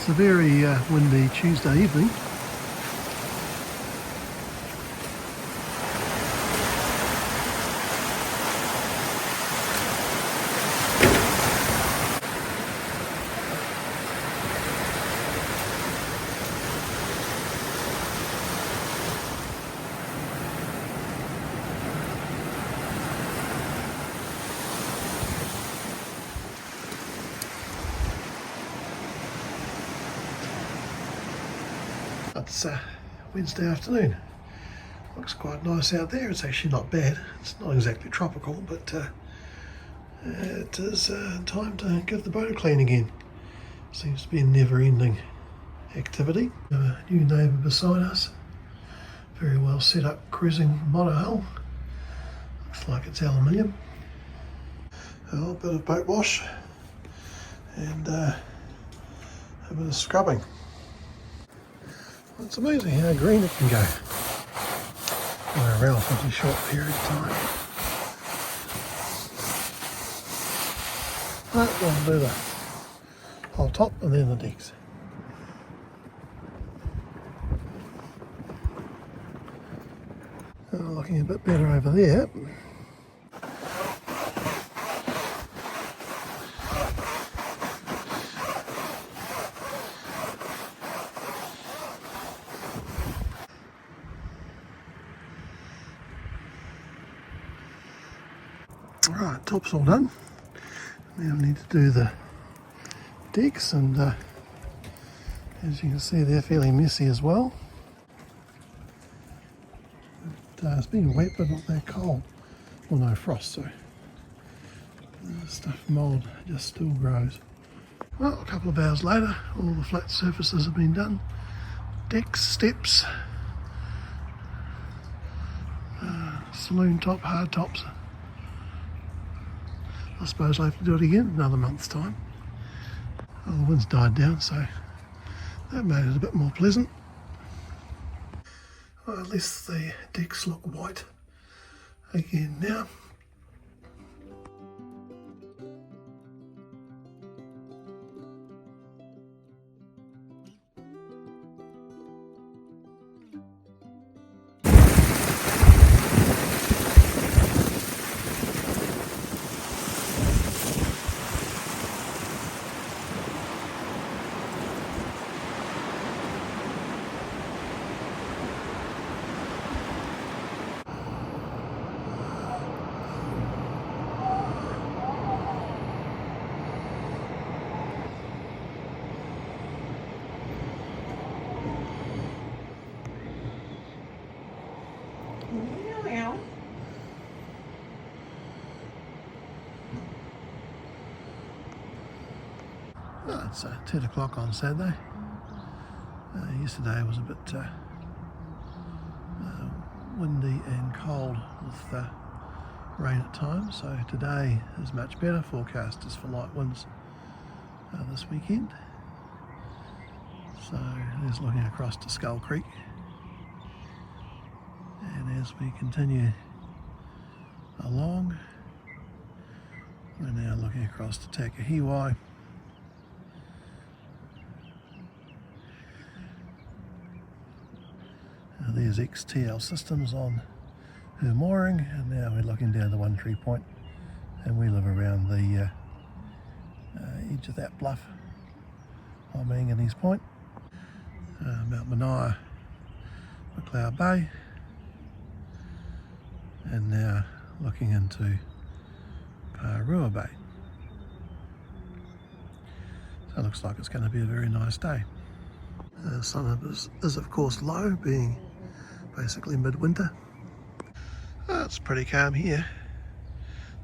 It's a very windy Tuesday evening. It's Wednesday afternoon. Looks quite nice out there. It's actually not bad. It's not exactly tropical, but it is time to give the boat a clean again. Seems to be a never-ending activity. A new neighbour beside us. Very well set up cruising monohull. Looks like it's aluminium. A little bit of boat wash and a bit of scrubbing. It's amazing how green it can go in a relatively short period of time. Right, we'll do the whole top and then the decks. Looking a bit better over there. Right, top's all done. Now we need to do the decks, and as you can see they're fairly messy as well. It's been wet but not that cold. Well, no frost, so stuff mould just still grows. Well, a couple of hours later, all the flat surfaces have been done. Decks, steps, saloon top, hard tops. I suppose I'll have to do it again another month's time. Well, the wind's died down, so that made it a bit more pleasant. Well, at least the decks look white again now. Well, it's 10 o'clock on Saturday. Yesterday was a bit windy and cold with rain at times, so today is much better. Forecast is for light winds this weekend. So there's looking across to Skull Creek, and as we continue along, we're now looking across to Takahiwai. There's XTL Systems on her mooring, and now we're looking down to One Tree Point, and we live around the edge of that bluff on Manganese Point. Mount Manaia, McLeod Bay, and now looking into Parua Bay. So it looks like it's going to be a very nice day. The sun is of course low, being basically midwinter. It's pretty calm here,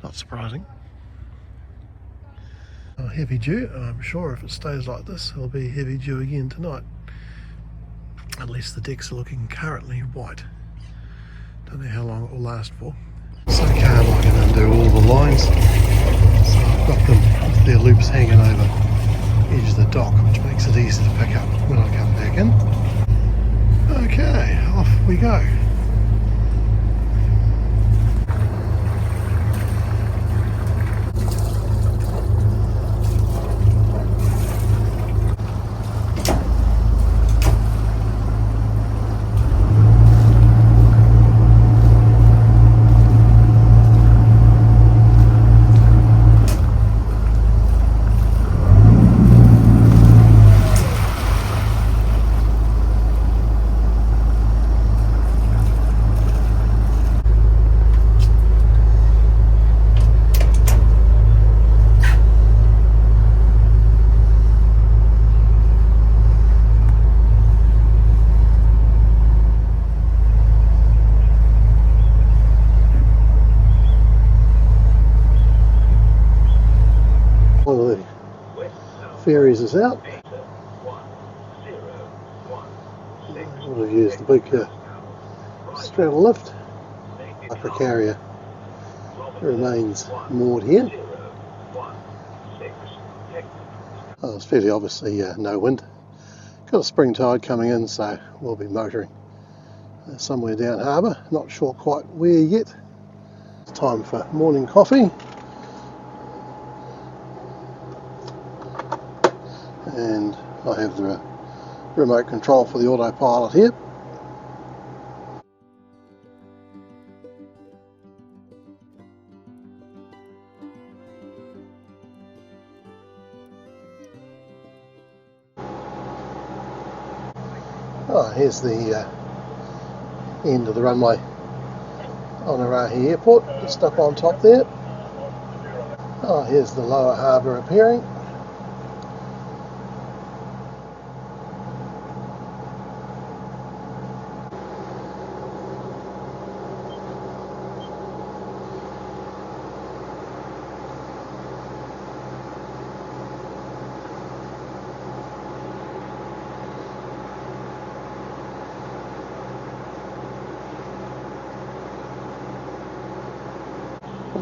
not surprising. Heavy dew, I'm sure if it stays like this it'll be heavy dew again tonight. At least the decks are looking currently white. Don't know how long it will last for. So calm I can undo all the lines. So I've got them with their loops hanging over the edge of the dock, which makes it easy to pick up when I come back in. Okay, off we go. carries us out. I would have used the big straddle lift. Upper carrier remains moored here. Oh, it's fairly obviously no wind. Got a spring tide coming in, so we'll be motoring somewhere down harbour. Not sure quite where yet. It's time for morning coffee. And I have the remote control for the autopilot here. Oh, here's the end of the runway on Whangārei Airport, just up on top there. Oh, here's the lower harbour appearing.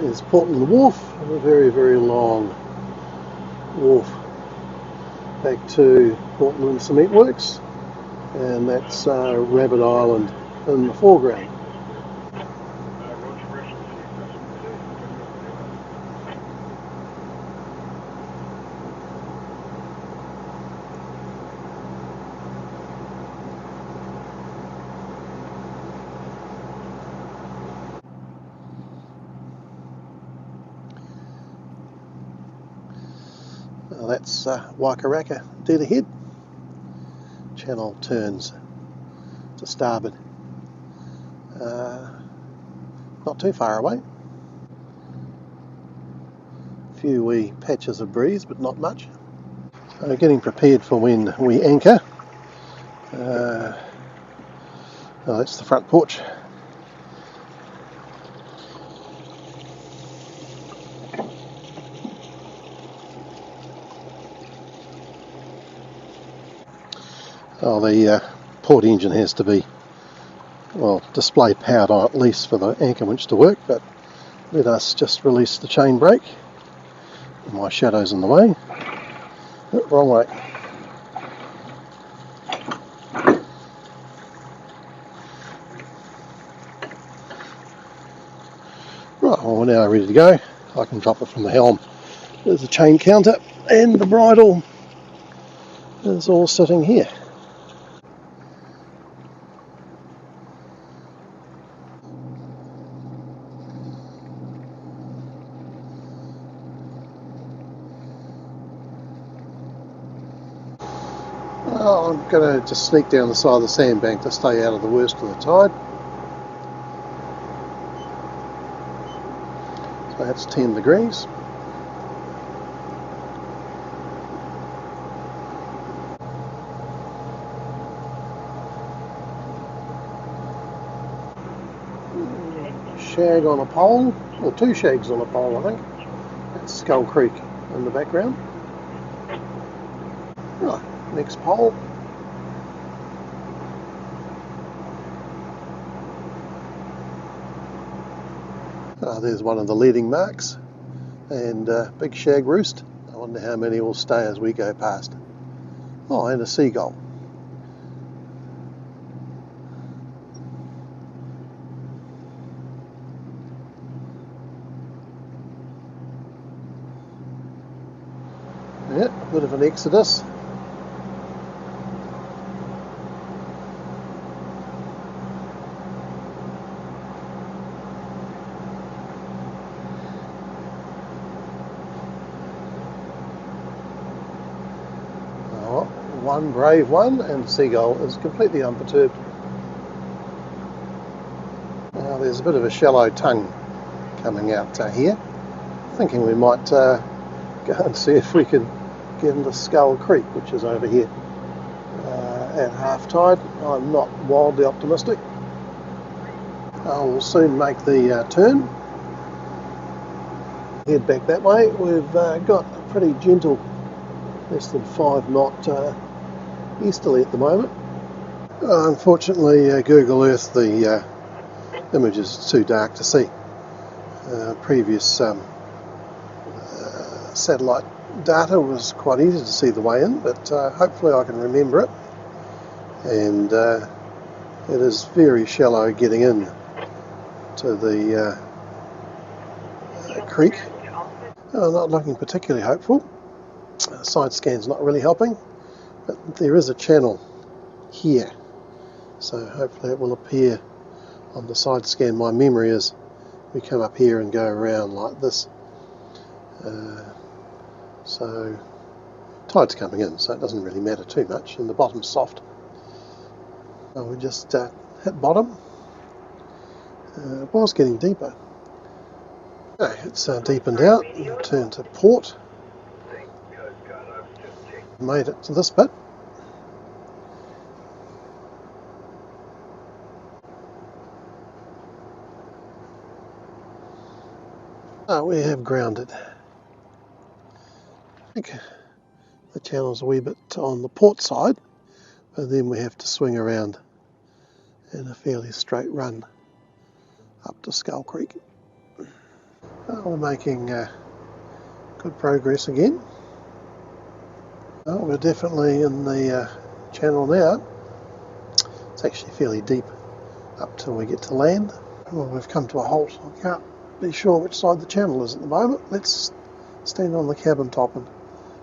There's Portland Wharf, a very, very long wharf back to Portland Cement Works, and that's Rabbit Island in the foreground. That's WAKAWAKA dead ahead. Channel turns to starboard. Not too far away. A few wee patches of breeze, but not much. So getting prepared for when we anchor. Oh, that's the front porch. Oh, the port engine has to be, well, display powered on at least for the anchor winch to work, but let us just release the chain brake. My shadow's in the way. Oh, wrong way. Right, well, we're now ready to go. I can drop it from the helm. There's the chain counter and the bridle is all sitting here. Well, I'm going to just sneak down the side of the sandbank to stay out of the worst of the tide. So that's 10 degrees. Shag on a pole, or two shags on a pole I think. That's Skull Creek in the background. Right, next pole. There's one of the leading marks, and big shag roost. I wonder how many will stay as we go past. Oh, and a seagull. Yeah, a bit of an exodus. One brave one, and seagull is completely unperturbed. Now there's a bit of a shallow tongue coming out here. Thinking we might go and see if we can get into Skull Creek, which is over here at half tide. I'm not wildly optimistic. We'll soon make the turn. Head back that way. We've got a pretty gentle less than 5 knot easterly at the moment. Unfortunately, Google Earth, the images are too dark to see. Previous satellite data was quite easy to see the way in, but hopefully I can remember it. And it is very shallow getting in to the creek. Not looking particularly hopeful. Side scan's not really helping, but there is a channel here, so hopefully it will appear on the side scan. My memory is we come up here and go around like this. So tide's coming in, so it doesn't really matter too much, and the bottom's soft. Well, we just hit bottom. It was getting deeper. Okay, it's deepened out. We'll turn to port. Made it to this bit. We have grounded. I think the channel's a wee bit on the port side, but then we have to swing around in a fairly straight run up to Skull Creek. We're making good progress again. We're definitely in the channel now. It's actually fairly deep up till we get to land. Well, we've come to a halt. I can't be sure which side the channel is at the moment. Let's stand on the cabin top and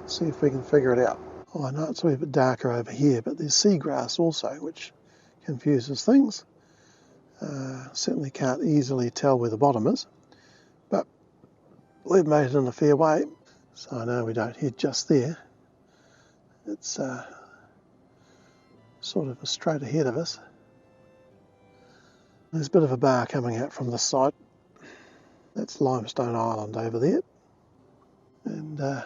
see if we can figure it out. Oh, I know it's a wee bit darker over here, but there's seagrass also, which confuses things. Certainly can't easily tell where the bottom is, but we've made it in a fair way, so I know we don't head just there. It's sort of straight ahead of us. There's a bit of a bar coming out from this side. That's Limestone Island over there, and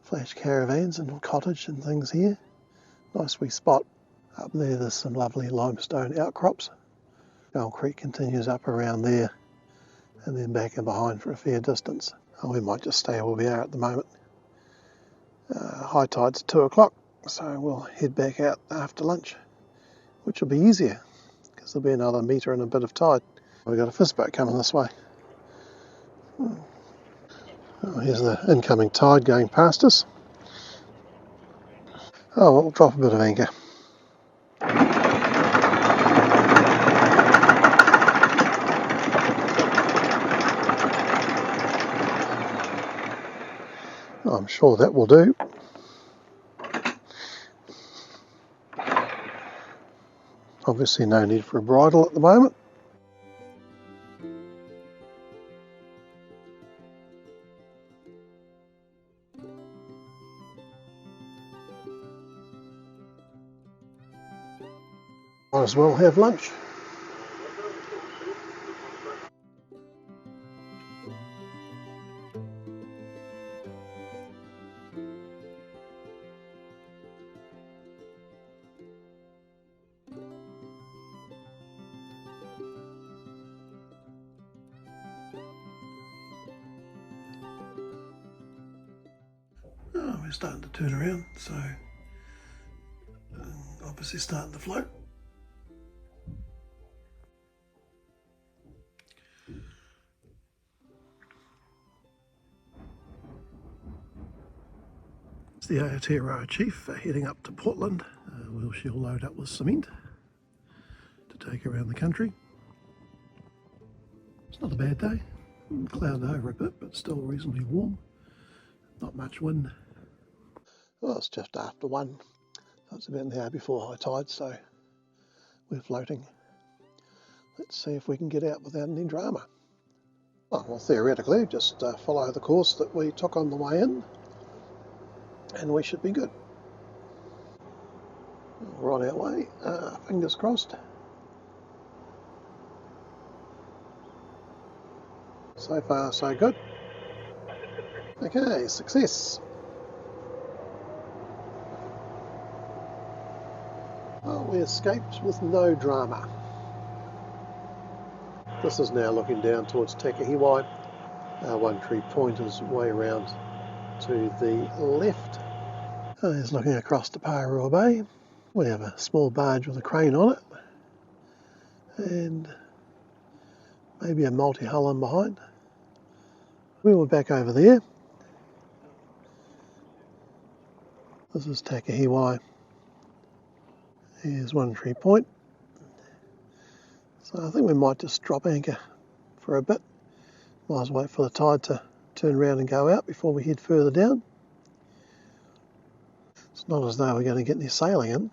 flash caravans and cottage and things here. Nice wee spot. Up there there's some lovely limestone outcrops. Skull Creek continues up around there and then back and behind for a fair distance. We might just stay where we are at the moment. High tide's 2 o'clock, so we'll head back out after lunch, which will be easier because there'll be another metre and a bit of tide. We've got a fish boat coming this way. Here's the incoming tide going past us. We'll drop a bit of anchor. I'm sure that will do. Obviously no need for a bridle at the moment. Might as well have lunch. We're starting to turn around, so obviously starting to float. It's the Aotearoa Chief heading up to Portland. She'll load up with cement to take around the country. It's not a bad day. Clouded over a bit, but still reasonably warm. Not much wind. Well, it's just after 1. It's about an hour before high tide, so we're floating. Let's see if we can get out without any drama. Well, theoretically, just follow the course that we took on the way in, and we should be good. Right our way, fingers crossed. So far, so good. Okay, success. Well, we escaped with no drama. This is now looking down towards Takahiwai. One Tree Point is way around to the left. There's looking across to Parua Bay. We have a small barge with a crane on it, and maybe a multi-hull on behind. We were back over there. This is Takahiwai. Here's One Tree Point. So I think we might just drop anchor for a bit. Might as well wait for the tide to turn around and go out before we head further down. It's not as though we're going to get any sailing in.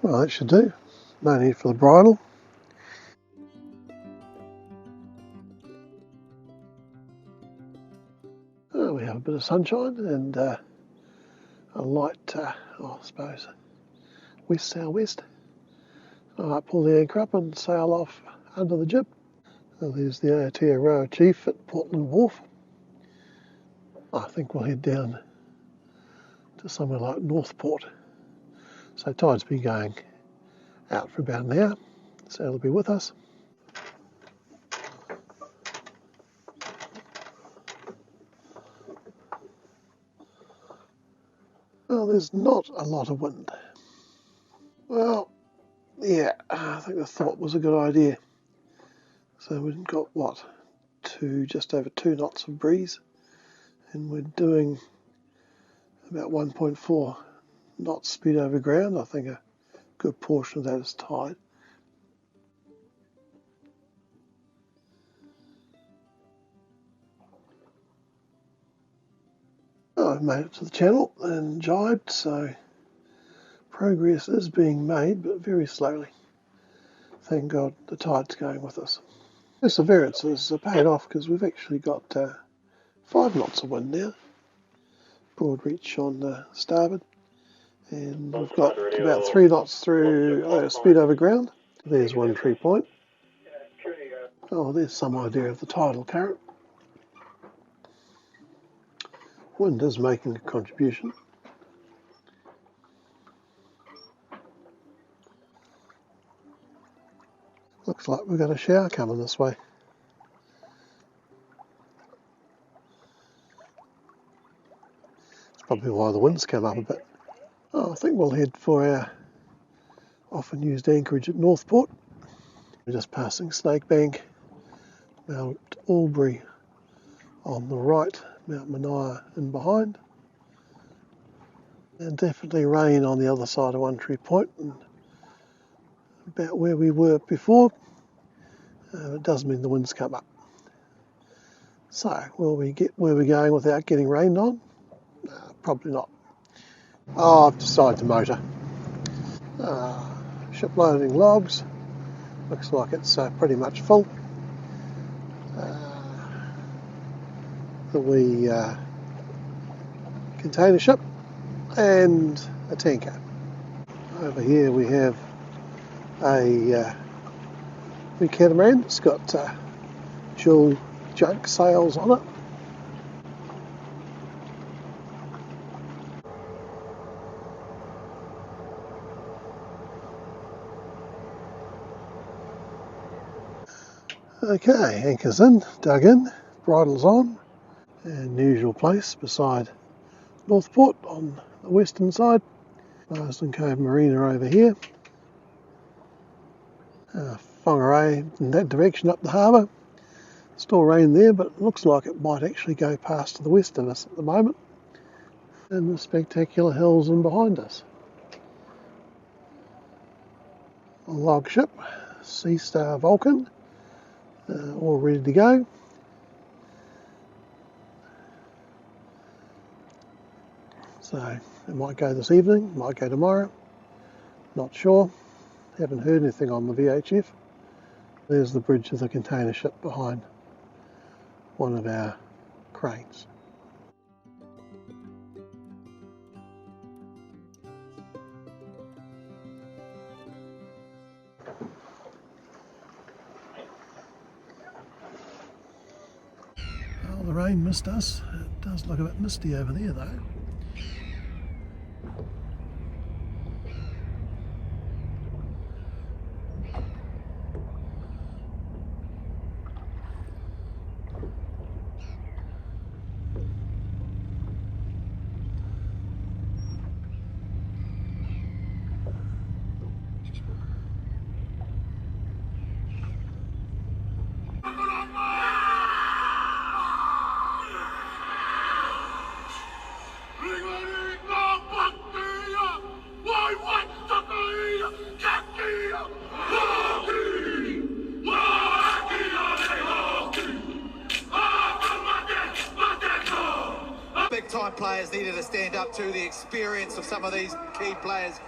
Well, that should do. No need for the bridle. We have a bit of sunshine and a light, I suppose, west-southwest. I might pull the anchor up and sail off under the jib. Well, there's the Aotearoa Chief at Portland Wharf. I think we'll head down to somewhere like NorthPort. So tide's been going out for about an hour, so it'll be with us. Well, there's not a lot of wind. Well, yeah, I think the thought was a good idea. So we've got, what, just over 2 knots of breeze, and we're doing about 1.4 knots speed over ground. I think a good portion of that is tide. I've made it to the channel and jibed, so progress is being made, but very slowly. Thank God the tide's going with us. Perseverance has paid off because we've actually got 5 knots of wind now. Broad reach on starboard, and we've got about 3 knots through speed over ground. There's One Tree Point. Oh, there's some idea of the tidal current. Wind is making a contribution. Looks like we've got a shower coming this way. That's probably why the wind's come up a bit. Oh, I think we'll head for our often used anchorage at NorthPort. We're just passing Snakebank, Mount Albury on the right, Mount Mania in behind. And definitely rain on the other side of One Tree Point, and about where we were before. It does mean the wind's come up. So, will we get where we're going without getting rained on? Probably not. Oh, I've decided to motor. Ship loading logs. Looks like it's pretty much full. The wee container ship and a tanker. Over here we have a wee catamaran. It's got dual junk sails on it. Okay, anchor's in, dug in, bridle's on, and the usual place beside NorthPort on the western side. Whangārei Harbour Marina over here. Whangārei in that direction up the harbour. Still rain there, but it looks like it might actually go past to the west of us at the moment. And the spectacular hills in behind us. A log ship, Sea Star Vulcan, all ready to go. So it might go this evening, might go tomorrow, not sure. Haven't heard anything on the VHF. There's the bridge of the container ship behind one of our cranes. rain missed us. It does look a bit misty over there though. Big time players needed to stand up to the experience of some of these key players